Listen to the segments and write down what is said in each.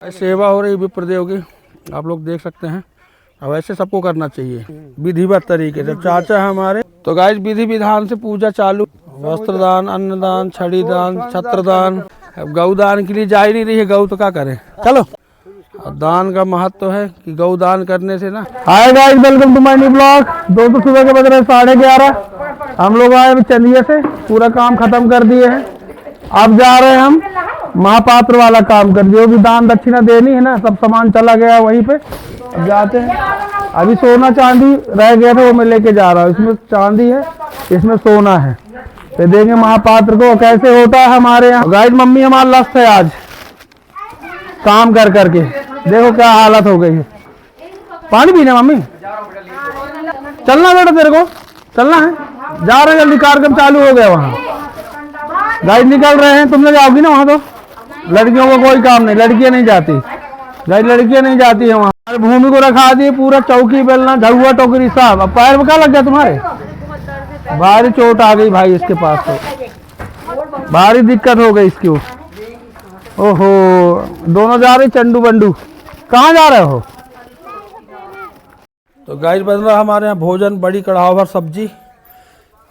सेवा हो रही विप्रदेव की, आप लोग देख सकते हैं। अब ऐसे सबको करना चाहिए विधिवत तरीके से। चाचा है हमारे, तो गाइस विधि विधान से पूजा चालू। वस्त्रदान, अन्नदान, छड़ी दान, छत्रदान। अब गौ दान के लिए जा ही नहीं रही है गौ, तो क्या करें। चलो, और दान का महत्व है कि गौ दान करने से ना। Hi guys, welcome to my new blog. दोस्तों सुबह के बज रहे 11:30। हम लोग आए चंदिया से, पूरा काम खत्म कर दिए हैं। अब जा रहे हैं हम महापात्र वाला काम कर, जो भी दान दक्षिणा देनी है ना, सब सामान चला गया वहीं पे। अब जाते हैं। अभी सोना चांदी रह गया था, वो मैं लेके जा रहा हूँ। इसमें चांदी है, इसमें सोना है। तो देंगे महापात्र को। कैसे होता है हमारे यहाँ गाइस। मम्मी हमारा लस्त है आज काम कर करके, देखो क्या हालत हो गई है। पानी पीना मम्मी, चलना बेटा, तेरे को चलना है। जा रहे हैं जल्दी, कार्यक्रम चालू हो गया वहाँ। गाइस निकल रहे हैं, तुम लोग जाओगी ना वहाँ। तो लड़कियों को कोई काम नहीं, लड़कियां नहीं जाती गाइस, लड़कियां नहीं जाती है वहाँ। भूमि को रखा दिए पूरा, चौकी बेलना झगुआ टोकरी साहब। अब पैर में क्या लग गया तुम्हारे? भारी चोट आ गई भाई इसके पास, तो भारी दिक्कत हो गई इसकी। ओहो, दोनों जा रहे चंडू बंडू। कहाँ जा रहे हो? तो गाइस बन रहा हमारे यहाँ भोजन, बड़ी कढ़ाई भर सब्जी,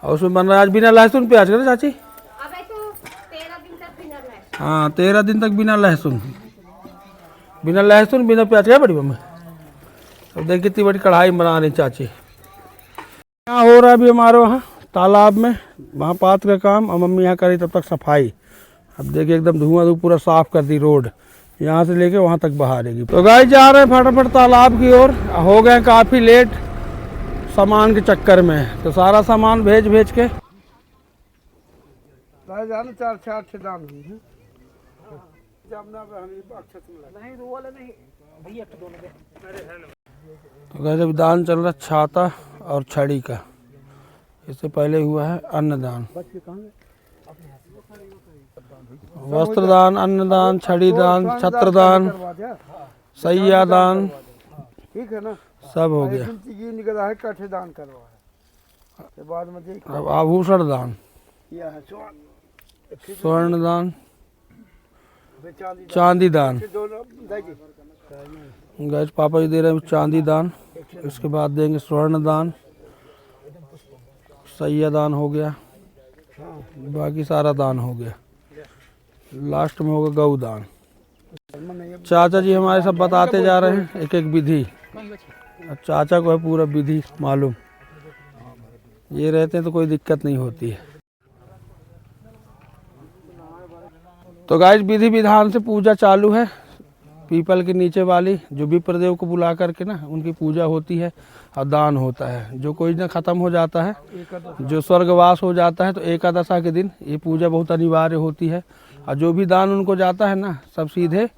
और उसमें बन रहा है आज बिना लहसुन प्याज का ना चाची। हाँ, 13 दिन तक बिना लहसुन बिना प्याज का बड़ी मम्मी। अब देख कितनी बड़ी कढ़ाई बना रही चाची। यहाँ हो रहा है अभी हमारे वहाँ तालाब में महापात्र का काम, और मम्मी यहाँ करी तब तक सफाई। अब देखिए एकदम धुआं पूरा साफ कर दी रोड, यहाँ से लेके वहाँ तक बहारेगी। तो गाइस जा रहे हैं फटाफट तालाब की ओर। हो गए काफ़ी लेट सामान के चक्कर में, तो सारा सामान भेज के तो गाइस अभी दान चल रहा छाता और छड़ी का। इससे पहले हुआ है अन्नदान। वस्त्रदान, अन्नदान, छड़ी दान, छत्रदान, सैया दान, ठीक है ना, सब हो गया। अब आभूषण दान, स्वर्ण दान, चांदी दान। गैस पापा जी दे रहे हैं चांदी दान, इसके बाद देंगे स्वर्ण दान, सैया दान हो गया, बाकी सारा दान हो गया। लास्ट में होगा गौ दान। चाचा जी हमारे सब बताते जा रहे हैं एक एक विधि। चाचा को है पूरा विधि मालूम, ये रहते हैं तो कोई दिक्कत नहीं होती है। तो गाइस विधि विधान से पूजा चालू है। पीपल के नीचे वाली जो विप्रदेव को बुला करके ना उनकी पूजा होती है और दान होता है। जो कोई ना खत्म हो जाता है, जो स्वर्गवास हो जाता है, तो एकादशा के दिन ये पूजा बहुत अनिवार्य होती है। और जो भी दान उनको जाता है ना, सब सीधे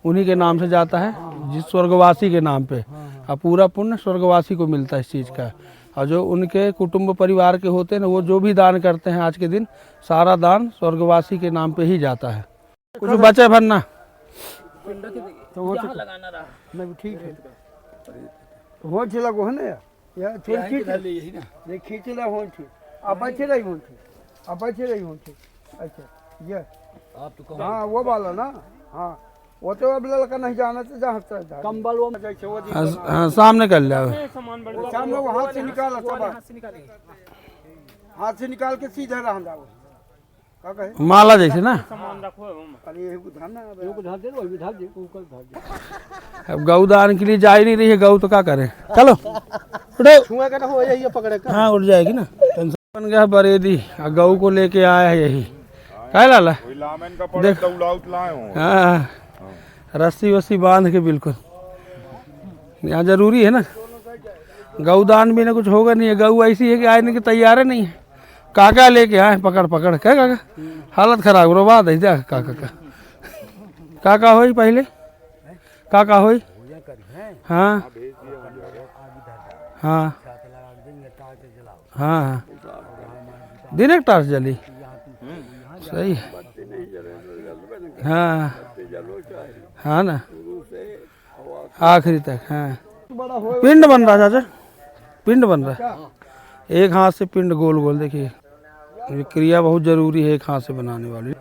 उन्हीं के नाम से जाता है, जिस स्वर्गवासी के नाम पे। और पूरा पुण्य स्वर्गवासी को मिलता है इस चीज़ का। और जो उनके कुटुंब परिवार के होते हैं ना, वो जो भी दान करते हैं आज के दिन, सारा दान स्वर्गवासी के नाम पे ही जाता है। कुछ बचे भरना तो वो लगाना रहा नहीं, ठीक है। हो चला को है ना यार, थोड़ी खींच ले यही ना, देख खींच ले हो ठीक। अब बचे रही हो ठीक, अब बचे रही हो ठीक। अच्छा ये आप तो हाँ वो वाला ना, हाँ वो तो अब लड़का नहीं जाना तो जहाँ तक कंबल वो हाँ सामने कर लिया, सामने वो हाथ से निकाला, हाथ से निकाल के सीधा रहा जाओ माला जैसे ना। अब गौ दान के लिए जा ही नहीं रही है गौ, तो क्या करें। चलो हाँ उठ जाएगी ना, टेंशन बन गया बरेदी। गौ को लेके आया है यही, क्या लाला देख। हाँ रस्सी वस्सी बांध के बिल्कुल, यहाँ जरूरी है ना। गौ दान भी ना कुछ होगा नहीं है, गौ ऐसी है कि आने की तैयार नहीं है। काका लेके आए पकड़ पकड़, क्या काका हालत खराब रो बात है जा। काका होई पहले, काका होई हाँ हाँ हाँ दिन एक टार्च जली, सही है। हाँ हाँ ना आखिरी तक। हाँ पिंड बन रहा चाचा, पिंड बन रहा है। एक हाथ से पिंड गोल गोल, देखिए ये क्रिया बहुत जरूरी है एक हाथ से बनाने वाली।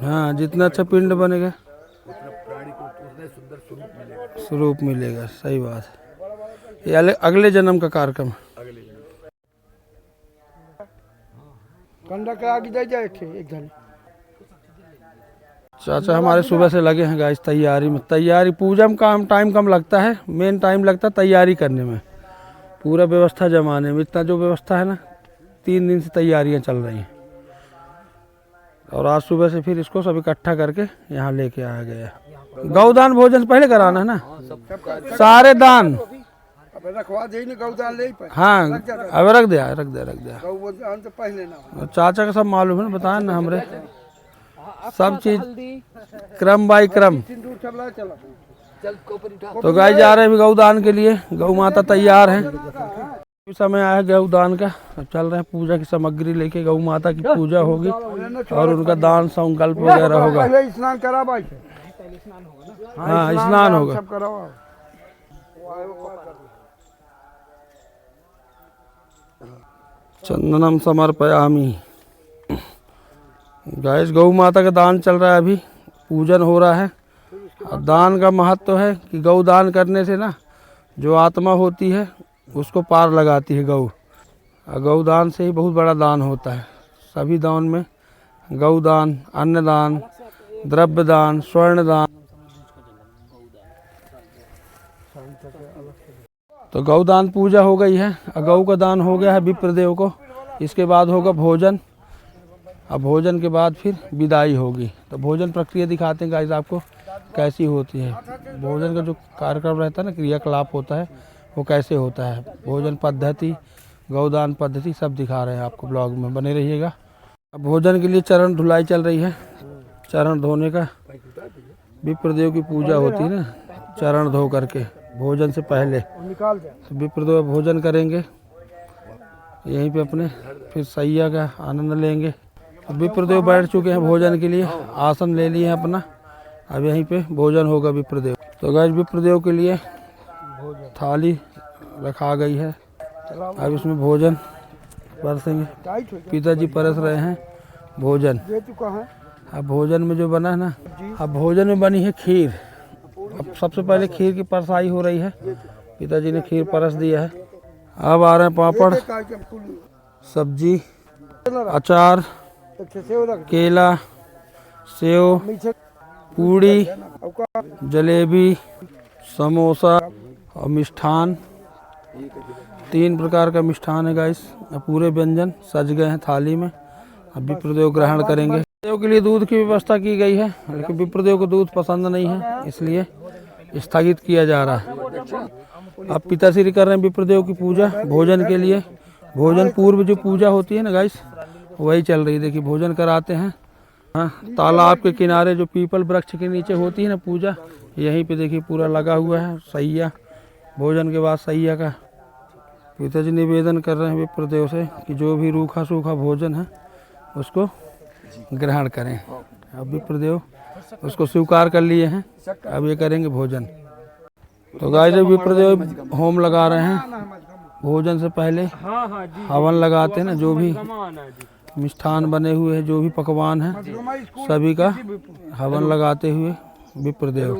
हाँ जितना अच्छा पिंड बनेगा स्वरूप मिलेगा। सही बात है, ये अगले जन्म का कार्यक्रम। चाचा हमारे सुबह से लगे हैं गाइस तैयारी में। तैयारी पूजा में काम टाइम कम लगता है, मेन टाइम लगता है तैयारी करने में, पूरा व्यवस्था जमाने में। इतना जो व्यवस्था है ना, 3 दिन से तैयारियां चल रही हैं। और आज सुबह से फिर इसको सब इकट्ठा करके यहाँ लेके आया गया। गौदान भोजन पहले कराना है ना, सारे दान। हाँ अब रख दिया। चाचा का सब मालूम है, बताया ना हमरे, सब चीज क्रम बाय क्रम। तो गाय जा रहे हैं अभी गौदान के लिए। गौ माता तैयार है, समय आया गौदान का। चल रहे हैं पूजा की सामग्री लेके, गौ माता की पूजा होगी और उनका दान संकल्प वगैरह होगा। स्नान करा भाई, हाँ स्नान होगा। चंदनम समर्पयामि। गाइस गौ माता का दान चल रहा है, अभी पूजन हो रहा है। और दान का महत्व है कि गौ दान करने से ना जो आत्मा होती है उसको पार लगाती है गौ। और गौ दान से ही बहुत बड़ा दान होता है। सभी दान में गौ दान, अन्नदान, द्रव्य दान, स्वर्ण दान। तो गौ दान पूजा हो गई है, गौ का दान हो गया है विप्रदेव को। इसके बाद होगा भोजन। अब भोजन के बाद फिर विदाई होगी। तो भोजन प्रक्रिया दिखाते हैं गाइस आपको कैसी होती है। भोजन का जो कार्यक्रम रहता है ना, क्रियाकलाप होता है, वो कैसे होता है, भोजन पद्धति, गौदान पद्धति सब दिखा रहे हैं आपको। ब्लॉग में बने रहिएगा। अब भोजन के लिए चरण धुलाई चल रही है। चरण धोने का, विप्रदेव की पूजा होती है ना चरण धो करके भोजन से पहले। तो विप्रदेव भोजन करेंगे यहीं पे अपने, फिर सैया का आनंद लेंगे। तो विप्रदेव बैठ चुके हैं भोजन के लिए, आसन ले लिए हैं अपना। अब यहीं पे भोजन होगा विप्रदेव। तो गाइस विप्रदेव के लिए थाली रखा गई है। अब इसमें भोजन परसेंगे। पिताजी परस रहे हैं भोजन। अब भोजन में जो बना है ना, अब भोजन में बनी है खीर। अब सबसे पहले खीर की परसाई हो रही है। पिताजी ने खीर परस दिया है। अब आ रहे हैं पापड़, सब्जी, अचार, केला, सेव, पूड़ी, जलेबी, समोसा और मिष्ठान। 3 प्रकार का मिष्ठान है गाइस। पूरे व्यंजन सज गए हैं थाली में। अब विप्रदेव ग्रहण करेंगे। विप्रदेव के लिए दूध की व्यवस्था की गई है, लेकिन विप्रदेव को दूध पसंद नहीं है, इसलिए स्थगित किया जा रहा है। अब पिताश्री कर रहे हैं विप्रदेव की पूजा भोजन के लिए। भोजन पूर्व जो पूजा होती है ना गाइस, वही चल रही है। देखिए भोजन कराते हैं। हाँ, तालाब के किनारे जो पीपल वृक्ष के नीचे होती है ना पूजा, यहीं पे देखिए पूरा लगा हुआ है सैया। भोजन के बाद सैया का पिताजी निवेदन कर रहे हैं विप्रदेव से कि जो भी रूखा सूखा भोजन है उसको ग्रहण करें। अब विप्रदेव उसको स्वीकार कर लिए हैं। अब ये करेंगे भोजन। तो गाइस विप्रदेव होम लगा रहे हैं। भोजन से पहले हवन लगाते हैं ना, जो भी मिष्ठान बने हुए हैं, जो भी पकवान हैं, सभी का हवन लगाते हुए विप्रदेव।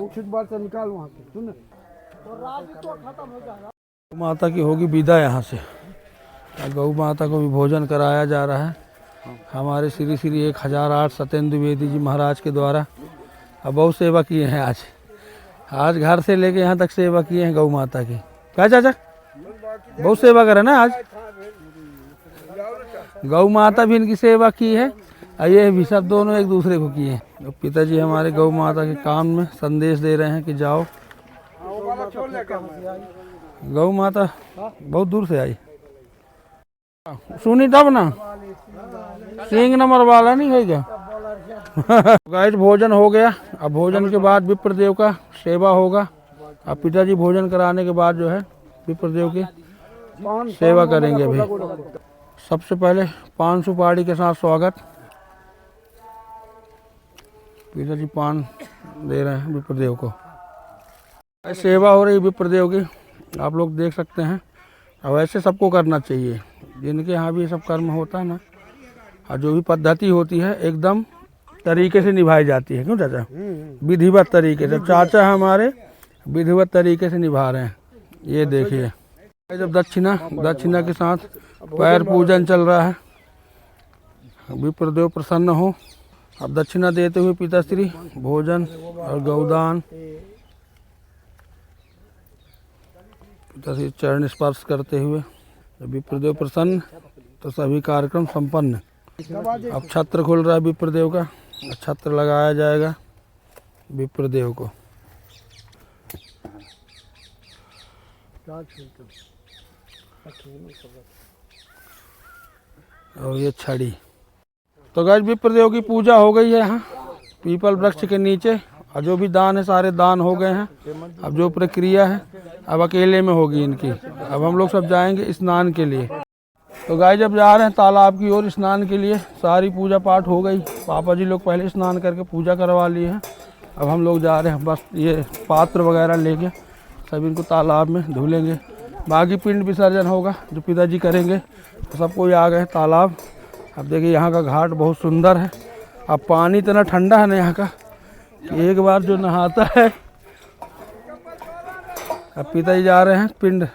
गौ माता की होगी विदा यहाँ से। गौ माता को भी भोजन कराया जा रहा है हमारे श्री श्री 1008 सत्येंद्र द्विवेदी जी महाराज के द्वारा। अब बहुत सेवा किए हैं आज घर से लेके यहाँ तक सेवा किए हैं गौ माता की। क्या चाचा बहुत सेवा करे ना आज। गौ माता भी इनकी सेवा की है और ये भी, सब दोनों एक दूसरे को किए हैं। तो पिताजी हमारे गौ माता के काम में संदेश दे रहे हैं कि जाओ। गौ माता बहुत दूर से आई, सुनी तब ना, सिंह नंबर वाला नहीं है क्या। गाइस भोजन हो गया। अब भोजन के बाद विप्रदेव का सेवा होगा। अब पिताजी भोजन कराने के बाद जो है विप्रदेव की सेवा करेंगे। अभी सबसे पहले पान सुपारी के साथ स्वागत। पिताजी पान दे रहे हैं विप्रदेव को। सेवा हो रही विप्रदेव की, आप लोग देख सकते हैं। अब ऐसे सबको करना चाहिए जिनके यहाँ भी ये सब कर्म होता है ना, और जो भी पद्धति होती है एकदम तरीके से निभाई जाती है, क्यों चाचा? विधिवत तरीके से चाचा हमारे विधिवत तरीके से निभा रहे हैं। ये देखिए, जब दक्षिणा के साथ पैर पूजन चल रहा है, विप्रदेव प्रसन्न हो। अब दक्षिणा देते हुए पिताश्री भोजन और गौदान, पिताश्री चरण स्पर्श करते हुए। जब विप्रदेव प्रसन्न तो सभी कार्यक्रम संपन्न। अब छत्र खुल रहा है विप्रदेव का, छत्र लगाया जाएगा विप्रदेव को। और ये छड़ी। तो गाइस विप्रदेव की पूजा हो गई है यहाँ पीपल वृक्ष के नीचे, और जो भी दान है सारे दान हो गए हैं। अब जो प्रक्रिया है अब अकेले में होगी इनकी। अब हम लोग सब जाएंगे स्नान के लिए। तो गाइस जब जा रहे हैं तालाब की ओर स्नान के लिए, सारी पूजा पाठ हो गई। पापा जी लोग पहले स्नान करके पूजा करवा लिए हैं। अब हम लोग जा रहे हैं, बस ये पात्र वगैरह लेके सब इनको तालाब में धुलेंगे। बाकी पिंड विसर्जन होगा जो पिताजी करेंगे। तो सब कोई आ गए तालाब। अब देखिए यहाँ का घाट बहुत सुंदर है। अब पानी इतना ठंडा है ना यहाँ का कि एक बार जो नहाता है। अब पिताजी जा रहे हैं पिंड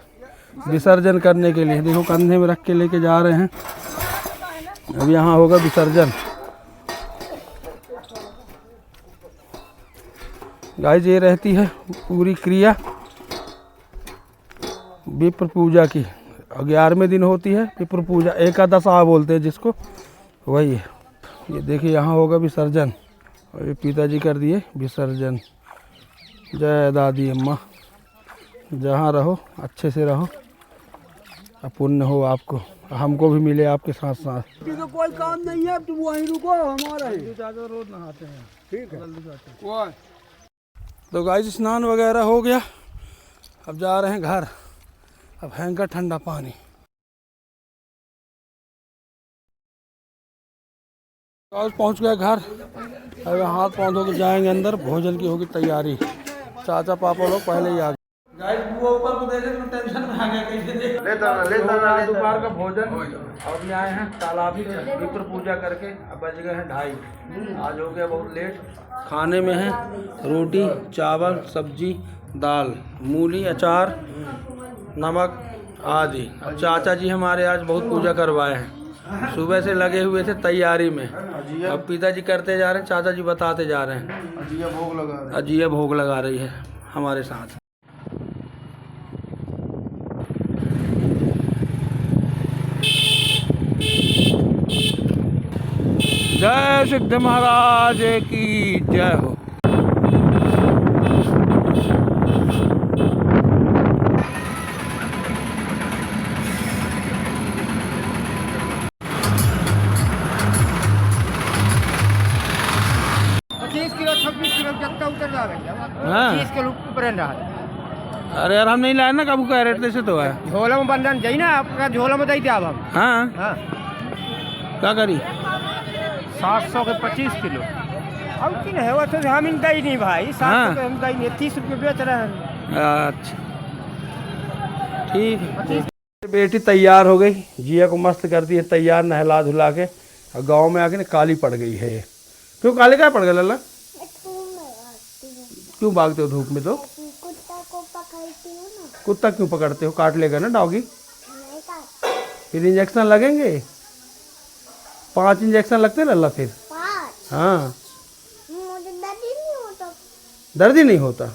विसर्जन करने के लिए। देखो कंधे में रख के लेके जा रहे हैं। अब यहाँ होगा विसर्जन। गाइस ये रहती है पूरी क्रिया विप्र पूजा की। 11वें दिन होती है विप्र पूजा, एकादशा बोलते हैं जिसको, वही है। ये देखिए यहाँ होगा विसर्जन। और ये पिताजी कर दिए विसर्जन। जय दादी अम्मा, जहाँ रहो अच्छे से रहो, पुण्य हो आपको, हमको भी मिले आपके साथ साथ। तो कोई काम नहीं है, तुम वहीं रुको, हमारा है। रोज नहाते हैं, ठीक है। तो गाइस स्नान वगैरह हो गया। अब जा रहे हैं घर। अब भयंकर ठंडा पानी। पहुंच गया घर। अब हाथ पाँव धो के जाएंगे अंदर, भोजन की होगी तैयारी। चाचा पापा लोग पहले ही आ गए। गाइस वो ऊपर को देखे तो टेंशन में आ गया कैसे दे। लेता दोपहर का भोजन। और भी आए हैं तालाब ही विप्र पूजा करके। अब बज गए हैं 2:30। आज हो गया बहुत लेट। खाने में है रोटी, चावल, सब्जी, दाल, मूली, अचार, नमक आदि। अब चाचा जी हमारे आज बहुत पूजा करवाए हैं। सुबह से लगे हुए थे तैयारी में। अब पिताजी करते जा रहे हैं, चाचा जी बताते जा रहे हैं। अजिया भोग लगा रही है हमारे साथ। जय सिद्ध महाराज की जय हो। अरे यार हम नहीं लाए ना, कबू कह रहे थे तो है झोला में बंधन जाई ना, आपका झोला में दई दे अब हम। हाँ हाँ क्या करी 700 के 25 किलो। अब की है वो तो हम इन दई नहीं भाई, 700 के हम दई नहीं, 30 रुपये बेच रहे हैं। अच्छा ठीक है। बेटी तैयार हो गई, जिया को मस्त कर दी है तैयार, नहला धुला के। और गाँव में आके ना काली पड़ गई है। क्यों काले क्या पड़ गए लल्ला? क्यों भागते हो धूप में? तो कुत्ता क्यों पकड़ते हो? काट लेगा ना डॉगी। फिर इंजेक्शन लगेंगे, 5 इंजेक्शन लगते लल्ला फिर। हाँ दर्द ही नहीं होता।